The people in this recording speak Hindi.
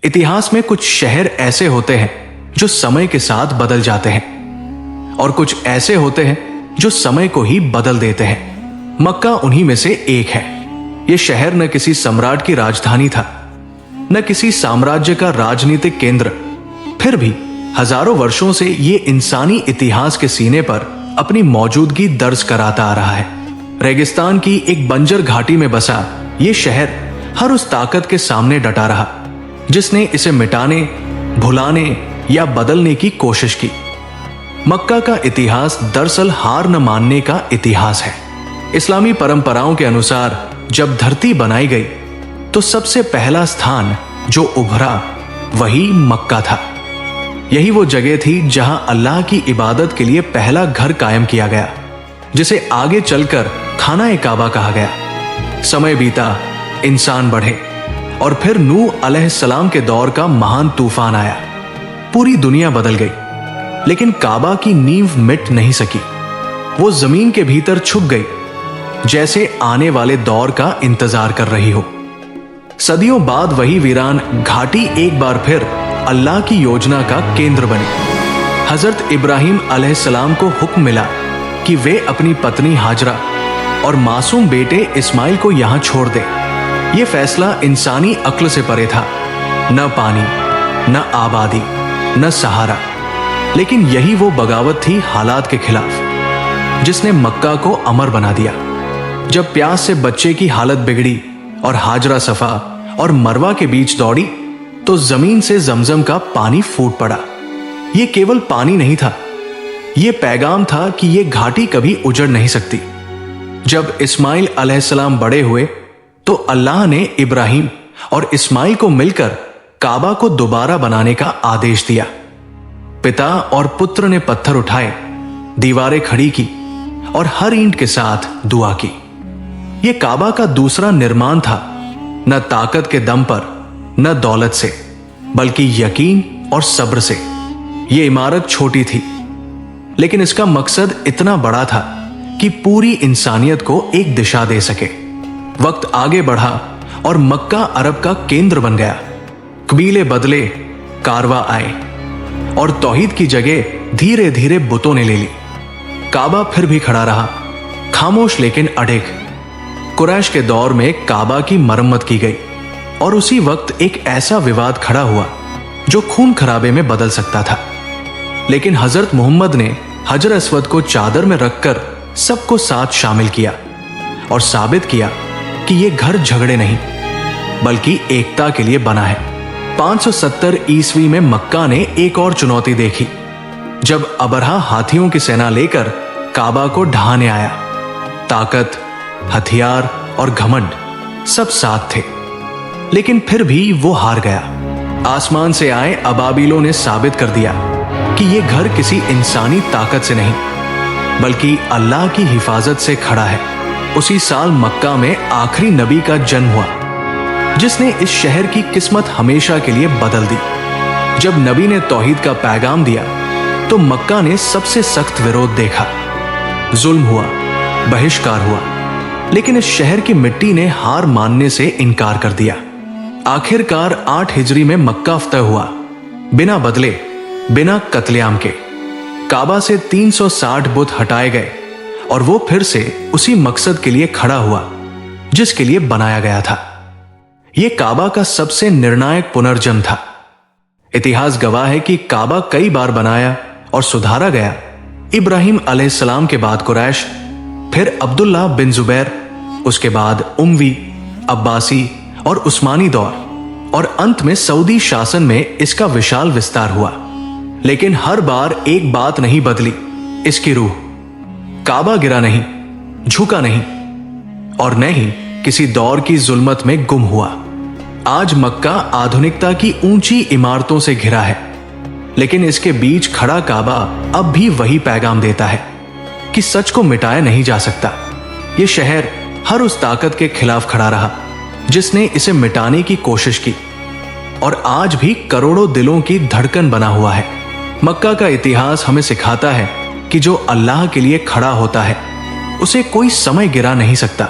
इतिहास में कुछ शहर ऐसे होते हैं जो समय के साथ बदल जाते हैं और कुछ ऐसे होते हैं जो समय को ही बदल देते हैं। मक्का उन्हीं में से एक है। यह शहर न किसी सम्राट की राजधानी था, न किसी साम्राज्य का राजनीतिक केंद्र, फिर भी हजारों वर्षों से ये इंसानी इतिहास के सीने पर अपनी मौजूदगी दर्ज कराता आ रहा है। रेगिस्तान की एक बंजर घाटी में बसा ये शहर हर उस ताकत के सामने डटा रहा जिसने इसे मिटाने, भुलाने या बदलने की कोशिश की। मक्का का इतिहास दरअसल हार न मानने का इतिहास है। इस्लामी परंपराओं के अनुसार जब धरती बनाई गई तो सबसे पहला स्थान जो उभरा वही मक्का था। यही वो जगह थी जहां अल्लाह की इबादत के लिए पहला घर कायम किया गया, जिसे आगे चलकर खाना काबा कहा गया। समय बीता, इंसान बढ़े और फिर नूह अलैहिस्सलाम के दौर का महान तूफान आया। पूरी दुनिया बदल गई, लेकिन काबा की नींव मिट नहीं सकी। वो जमीन के भीतर छुप गई, जैसे आने वाले दौर का इंतजार कर रही हो। सदियों बाद वही वीरान घाटी एक बार फिर अल्लाह की योजना का केंद्र बनी। हजरत इब्राहिम अलैहिस्सलाम को हुक्म मिला कि वे अपनी पत्नी हाजरा और मासूम बेटे इस्माइल को यहां छोड़ दे। यह फैसला इंसानी अक्ल से परे था। न पानी, न आबादी, न सहारा, लेकिन यही वो बगावत थी हालात के खिलाफ जिसने मक्का को अमर बना दिया। जब प्यास से बच्चे की हालत बिगड़ी और हाजरा सफा और मरवा के बीच दौड़ी तो जमीन से जमजम का पानी फूट पड़ा। यह केवल पानी नहीं था, यह पैगाम था कि यह घाटी कभी उजड़ नहीं सकती। जब इस्माइल अलैहिस्सलाम बड़े हुए तो अल्लाह ने इब्राहिम और इस्माइल को मिलकर काबा को दोबारा बनाने का आदेश दिया। पिता और पुत्र ने पत्थर उठाए, दीवारें खड़ी की और हर ईंट के साथ दुआ की। यह काबा का दूसरा निर्माण था, न ताकत के दम पर, न दौलत से, बल्कि यकीन और सब्र से। यह इमारत छोटी थी, लेकिन इसका मकसद इतना बड़ा था कि पूरी इंसानियत को एक दिशा दे सके। वक्त आगे बढ़ा और मक्का अरब का केंद्र बन गया। कबीले बदले, कारवा आए और तौहीद की जगह धीरे धीरे बुतों ने ले ली। काबा फिर भी खड़ा रहा, खामोश लेकिन अडिग। कुरैश के दौर में काबा की मरम्मत की गई और उसी वक्त एक ऐसा विवाद खड़ा हुआ जो खून खराबे में बदल सकता था। लेकिन हजरत मोहम्मद ने हजर अस्वद को चादर में रखकर सबको साथ शामिल किया और साबित किया कि यह घर झगड़े नहीं बल्कि एकता के लिए बना है। 570 ईस्वी में मक्का ने एक और चुनौती देखी, जब अबरहा हाथियों की सेना लेकर काबा को ढहाने आया। ताकत, हथियार और घमंड सब साथ थे, लेकिन फिर भी वो हार गया। आसमान से आए अबाबिलों ने साबित कर दिया कि यह घर किसी इंसानी ताकत से नहीं बल्कि अल्लाह की हिफाजत से खड़ा है। उसी साल मक्का में आखिरी नबी का जन्म हुआ, जिसने इस शहर की किस्मत हमेशा के लिए बदल दी। जब नबी ने तौहीद का पैगाम दिया तो मक्का ने सबसे सख्त विरोध देखा। जुल्म हुआ, बहिष्कार हुआ, लेकिन इस शहर की मिट्टी ने हार मानने से इनकार कर दिया। आखिरकार 8 हिजरी में मक्का फतह हुआ, बिना बदले, बिना कत्लेआम के। काबा से 360 बुत हटाए गए और वो फिर से उसी मकसद के लिए खड़ा हुआ जिसके लिए बनाया गया था। यह काबा का सबसे निर्णायक पुनर्जन्म था। इतिहास गवाह है कि काबा कई बार बनाया और सुधारा गया। इब्राहिम अलैहिस्सलाम के बाद कुरैश, फिर अब्दुल्लाह बिन जुबैर, उसके बाद उमवी, अब्बासी और उस्मानी दौर, और अंत में सऊदी शासन में इसका विशाल विस्तार हुआ। लेकिन हर बार एक बात नहीं बदली, इसकी रूह। काबा गिरा नहीं, झुका नहीं और न ही किसी दौर की जुल्मत में गुम हुआ। आज मक्का आधुनिकता की ऊंची इमारतों से घिरा है, लेकिन इसके बीच खड़ा काबा अब भी वही पैगाम देता है कि सच को मिटाया नहीं जा सकता। यह शहर हर उस ताकत के खिलाफ खड़ा रहा जिसने इसे मिटाने की कोशिश की, और आज भी करोड़ों दिलों की धड़कन बना हुआ है। मक्का का इतिहास हमें सिखाता है कि जो अल्लाह के लिए खड़ा होता है उसे कोई समय गिरा नहीं सकता।